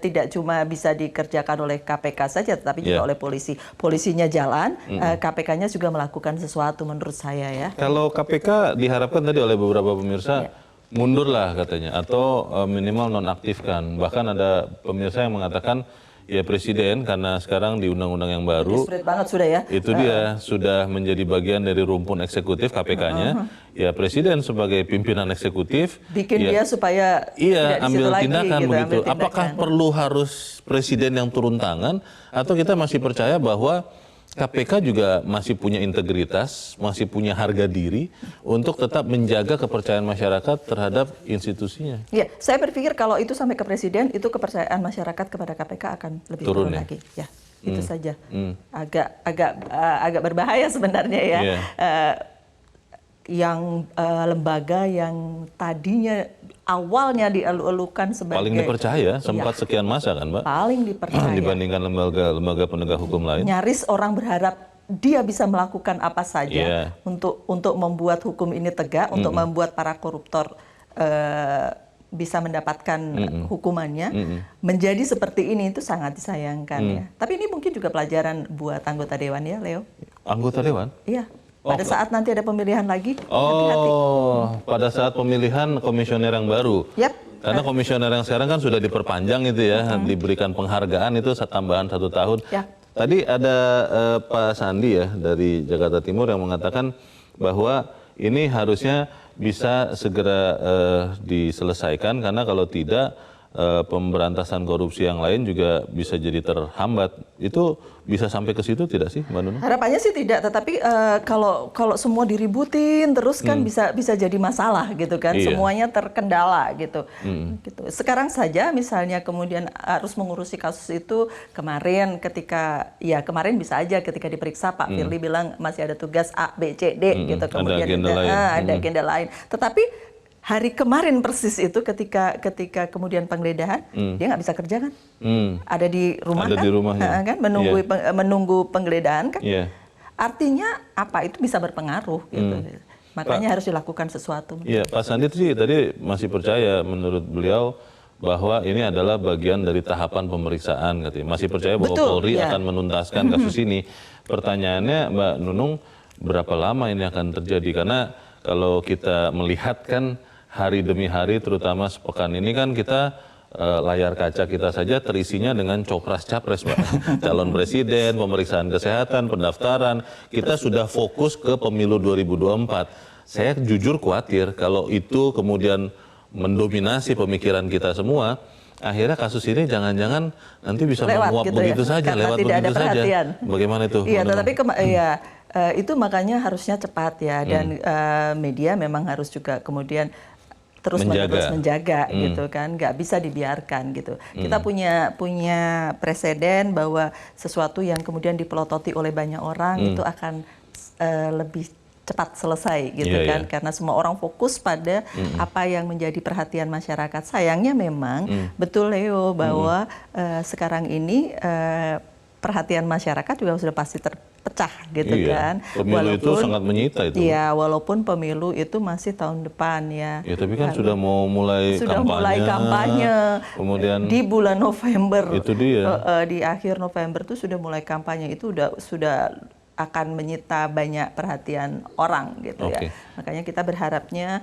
tidak cuma bisa dikerjakan oleh KPK saja, tetapi juga oleh polisi. Polisinya jalan, KPK-nya juga melakukan sesuatu menurut saya ya. Kalau KPK diharapkan tadi oleh beberapa pemirsa mundurlah katanya, atau minimal nonaktifkan. Bahkan ada pemirsa yang mengatakan ya presiden karena sekarang di undang-undang yang baru banget sudah ya. Itu dia sudah menjadi bagian dari rumpun eksekutif KPK-nya. Ya presiden sebagai pimpinan eksekutif bikin dia supaya tidak ambil lagi, tindakan gitu, begitu. ambil tindakan. Apakah perlu harus presiden yang turun tangan atau kita masih percaya bahwa KPK juga masih punya integritas, masih punya harga diri untuk tetap menjaga kepercayaan masyarakat terhadap institusinya? Ya, saya berpikir kalau itu sampai ke presiden, itu kepercayaan masyarakat kepada KPK akan lebih turun lagi. Ya, itu saja. Agak berbahaya sebenarnya ya. Yang lembaga yang tadinya awalnya dielu-elukan sebagai paling dipercaya sempat sekian masa kan Mbak? Paling dipercaya dibandingkan lembaga penegak hukum lain. Nyaris orang berharap dia bisa melakukan apa saja untuk membuat hukum ini tegak, untuk membuat para koruptor bisa mendapatkan hukumannya. Menjadi seperti ini itu sangat disayangkan ya. Tapi ini mungkin juga pelajaran buat anggota dewan ya, Leo. Anggota dewan? Iya. Pada saat nanti ada pemilihan lagi, hati-hati. Pada saat pemilihan komisioner yang baru. Karena komisioner yang sekarang kan sudah diperpanjang itu ya, diberikan penghargaan itu tambahan 1 tahun. Tadi ada Pak Sandi ya dari Jakarta Timur yang mengatakan bahwa ini harusnya bisa segera diselesaikan karena kalau tidak pemberantasan korupsi yang lain juga bisa jadi terhambat. Itu bisa sampai ke situ tidak sih, Mbak Nunung? Harapannya sih tidak, tetapi kalau semua diributin terus kan bisa jadi masalah gitu kan, semuanya terkendala gitu. Gitu. Sekarang saja misalnya kemudian harus mengurusi kasus itu kemarin kemarin bisa aja ketika diperiksa Pak Firly bilang masih ada tugas A, B, C, D gitu, kemudian ada agenda lain. Tetapi hari kemarin persis itu ketika kemudian penggeledahan dia nggak bisa kerja kan, ada di rumah kan, menunggu penggeledahan kan, artinya apa itu bisa berpengaruh gitu. Makanya harus dilakukan sesuatu. Iya, Pak Sandi sih tadi masih percaya menurut beliau bahwa ini adalah bagian dari tahapan pemeriksaan katanya. Masih percaya bahwa Polri akan menuntaskan kasus ini. Pertanyaannya Mbak Nunung, berapa lama ini akan terjadi? Karena kalau kita melihat kan hari demi hari, terutama sepekan ini kan kita layar kaca kita saja terisinya dengan copras-capres, Pak. Calon presiden, pemeriksaan kesehatan, pendaftaran. Kita sudah fokus ke pemilu 2024. Saya jujur khawatir kalau itu kemudian mendominasi pemikiran kita semua, akhirnya kasus ini jangan-jangan nanti bisa menguap gitu begitu saja, lewat begitu saja. Bagaimana itu? Iya, tetapi itu makanya harusnya cepat ya, dan media memang harus juga kemudian terus-menerus menjaga gitu kan, nggak bisa dibiarkan gitu. Kita punya preseden bahwa sesuatu yang kemudian dipelototi oleh banyak orang itu akan lebih cepat selesai gitu kan, karena semua orang fokus pada apa yang menjadi perhatian masyarakat. Sayangnya memang betul Leo bahwa sekarang ini perhatian masyarakat juga sudah pasti terpecah gitu kan. Pemilu itu sangat menyita itu. Iya, walaupun pemilu itu masih tahun depan ya. Ya, tapi kan sudah mau mulai kampanye. Kemudian di bulan November. Itu dia. Di akhir November itu sudah mulai kampanye, itu sudah akan menyita banyak perhatian orang gitu ya. Makanya kita berharapnya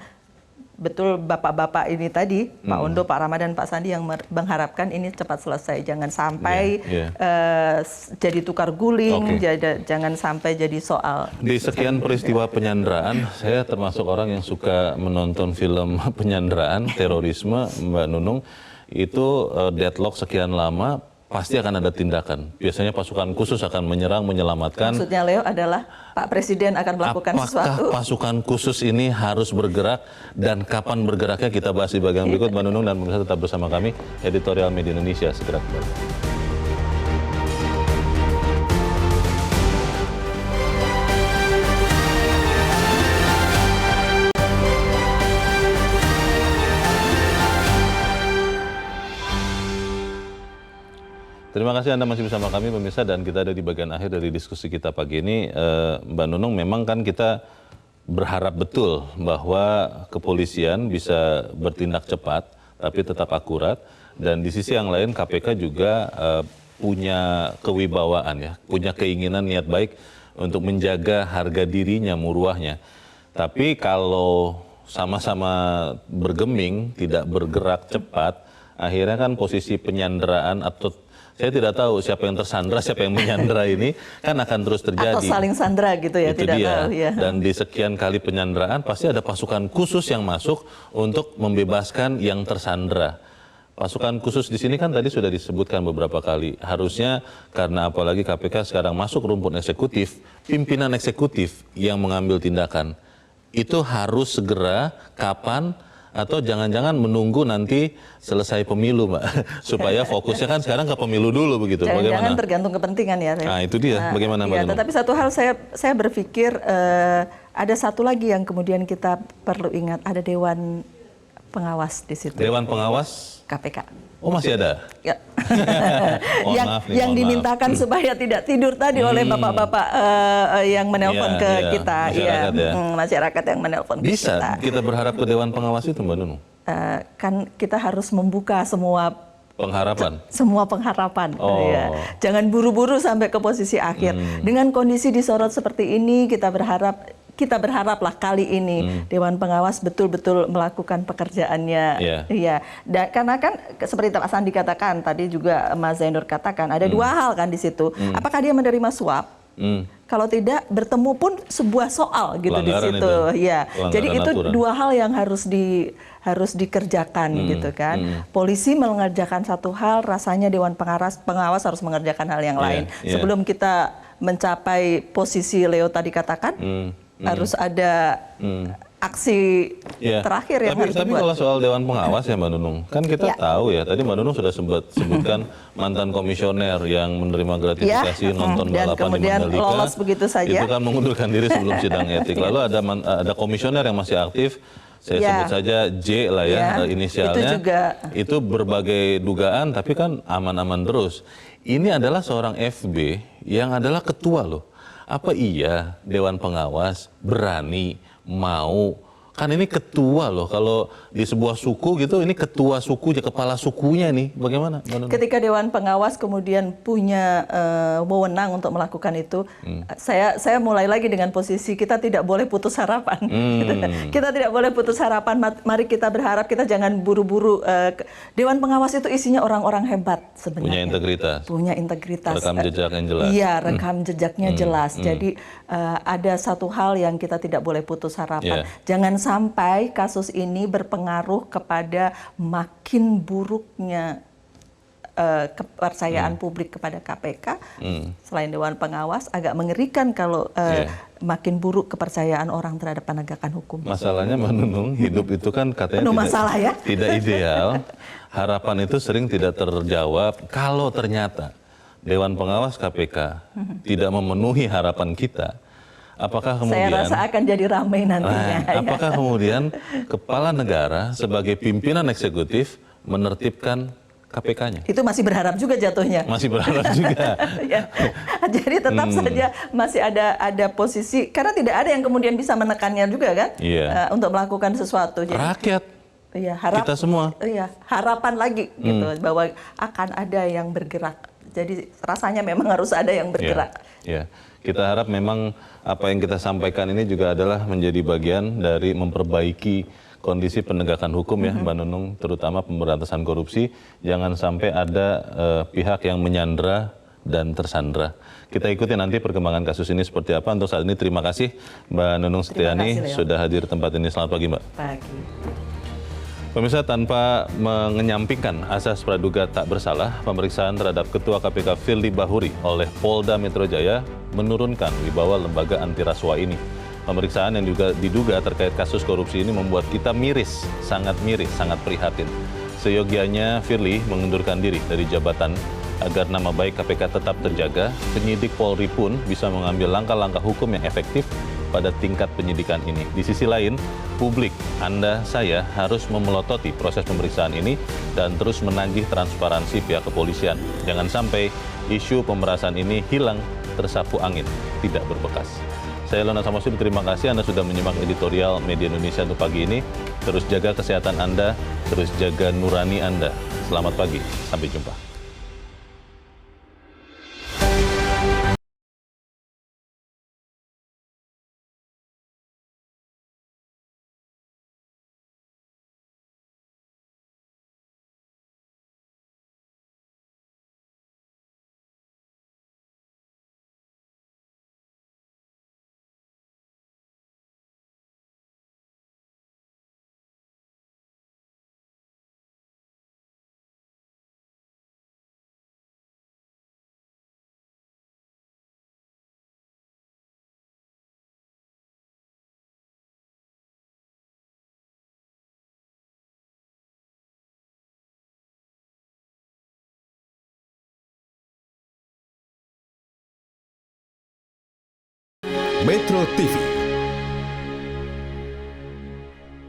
betul bapak-bapak ini tadi, Pak Ondo, Pak Ramadan, Pak Sandi yang mengharapkan ini cepat selesai. Jangan sampai jadi tukar guling, jangan sampai jadi soal. Di sekian peristiwa penyanderaan, saya termasuk orang yang suka menonton film penyanderaan, terorisme, Mbak Nunung. Itu deadlock sekian lama, pasti akan ada tindakan. Biasanya pasukan khusus akan menyerang, menyelamatkan. Maksudnya Leo adalah Pak Presiden akan melakukan sesuatu. Apakah pasukan khusus ini harus bergerak dan kapan bergeraknya, kita bahas di bagian berikut. Mbak Nunung dan pemirsa tetap bersama kami, Editorial Media Indonesia segera kembali. Terima kasih Anda masih bersama kami pemirsa, dan kita ada di bagian akhir dari diskusi kita pagi ini. Mbak Nunung, memang kan kita berharap betul bahwa kepolisian bisa bertindak cepat tapi tetap akurat, dan di sisi yang lain KPK juga punya kewibawaan ya, punya keinginan niat baik untuk menjaga harga dirinya, muruahnya. Tapi kalau sama-sama bergeming, tidak bergerak cepat, akhirnya kan posisi penyanderaan atau saya tidak tahu siapa yang tersandra, siapa yang menyandra ini kan akan terus terjadi. Atau saling sandra gitu ya, itu tidak dia. tahu ya. Dan di sekian kali penyanderaan pasti ada pasukan khusus yang masuk untuk membebaskan yang tersandra. Pasukan khusus di sini kan tadi sudah disebutkan beberapa kali. Harusnya karena apalagi KPK sekarang masuk rumpun eksekutif, pimpinan eksekutif yang mengambil tindakan. Itu harus segera, kapan, atau jangan-jangan menunggu nanti selesai pemilu, Mbak, supaya fokusnya kan sekarang ke pemilu dulu begitu. Jangan-jangan tergantung kepentingan ya. Nah itu dia, bagaimana Mbak Nunung? Tetapi satu hal saya berpikir ada satu lagi yang kemudian kita perlu ingat, ada Dewan Pengawas di situ. Dewan Pengawas? KPK. Oh masih ada? Ya. yang dimintakan supaya tidak tidur tadi oleh bapak-bapak yang menelpon ke kita, masyarakat yang menelpon ke kita. Bisa kita berharap ke Dewan Pengawas itu, Mbak Nunung? Kan kita harus membuka semua pengharapan. Ya. Jangan buru-buru sampai ke posisi akhir. Dengan kondisi disorot seperti ini, kita berharaplah kali ini Dewan Pengawas betul-betul melakukan pekerjaannya. Iya. Dan karena kan seperti Pak Sandi katakan, tadi juga Mas Zainur katakan, ada dua hal kan di situ. Apakah dia menerima suap? Kalau tidak, bertemu pun sebuah soal gitu di situ. Ya. Jadi itu dua hal yang harus dikerjakan gitu kan. Polisi mengerjakan satu hal, rasanya Dewan Pengawas harus mengerjakan hal yang lain. Sebelum kita mencapai posisi Leo tadi katakan, harus ada aksi terakhir yang harus dibuat. Tapi kalau soal Dewan Pengawas ya Mbak Nunung, kan kita tahu ya, tadi Mbak Nunung sudah sebutkan mantan komisioner yang menerima gratifikasi nonton balapan di kemudian Mandalika. Lolos begitu saja. Itu kan mengundurkan diri sebelum sidang etik. Lalu ada komisioner yang masih aktif, saya sebut saja J lah ya, inisialnya. Itu berbagai dugaan, tapi kan aman-aman terus. Ini adalah seorang FB yang adalah ketua loh. Apa iya Dewan Pengawas berani, mau, kan ini ketua loh, kalau di sebuah suku gitu, ini ketua sukunya, kepala sukunya nih, bagaimana? Ketika Dewan Pengawas kemudian punya wewenang untuk melakukan itu, saya mulai lagi dengan posisi kita tidak boleh putus harapan. Kita tidak boleh putus harapan, mari kita berharap, kita jangan buru-buru. Dewan Pengawas itu isinya orang-orang hebat sebenarnya. Punya integritas. Rekam jejak yang jelas. Iya, rekam jejaknya jelas. Jadi ada satu hal yang kita tidak boleh putus harapan. Jangan sampai kasus ini berpengaruh kepada makin buruknya kepercayaan publik kepada KPK. Selain Dewan Pengawas, agak mengerikan kalau makin buruk kepercayaan orang terhadap penegakan hukum. Masalahnya Mbak Nunung, hidup itu kan katanya tidak ideal. Harapan itu sering tidak terjawab. Kalau ternyata Dewan Pengawas KPK tidak memenuhi harapan kita, apakah kemudian, saya rasa akan jadi ramai nantinya. Apakah kemudian kepala negara sebagai pimpinan eksekutif menertibkan KPK-nya? Itu masih berharap juga jatuhnya. Masih berharap juga. Jadi tetap saja masih ada posisi, karena tidak ada yang kemudian bisa menekannya juga kan, untuk melakukan sesuatu. Jadi, rakyat, kita semua. Harapan lagi gitu bahwa akan ada yang bergerak. Jadi rasanya memang harus ada yang bergerak. Kita harap memang apa yang kita sampaikan ini juga adalah menjadi bagian dari memperbaiki kondisi penegakan hukum ya Mbak Nunung, terutama pemberantasan korupsi, jangan sampai ada pihak yang menyandra dan tersandra. Kita ikuti nanti perkembangan kasus ini seperti apa. Untuk saat ini terima kasih Mbak Nunung Setiani sudah hadir di tempat ini. Selamat pagi Mbak. Pagi. Pemirsa, tanpa menyampingkan asas praduga tak bersalah, pemeriksaan terhadap Ketua KPK Firly Bahuri oleh Polda Metro Jaya menurunkan wibawa lembaga anti rasuah ini. Pemeriksaan yang juga diduga terkait kasus korupsi ini membuat kita miris, sangat prihatin. Seyogianya Firly mengundurkan diri dari jabatan agar nama baik KPK tetap terjaga. Penyidik Polri pun bisa mengambil langkah-langkah hukum yang efektif pada tingkat penyidikan ini. Di sisi lain, publik, Anda, saya harus memelototi proses pemeriksaan ini dan terus menagih transparansi pihak kepolisian. Jangan sampai isu pemerasan ini hilang tersapu angin, tidak berbekas. Saya Lona Samosir, terima kasih Anda sudah menyimak editorial Media Indonesia untuk pagi ini. Terus jaga kesehatan Anda, terus jaga nurani Anda. Selamat pagi, sampai jumpa. Metro TV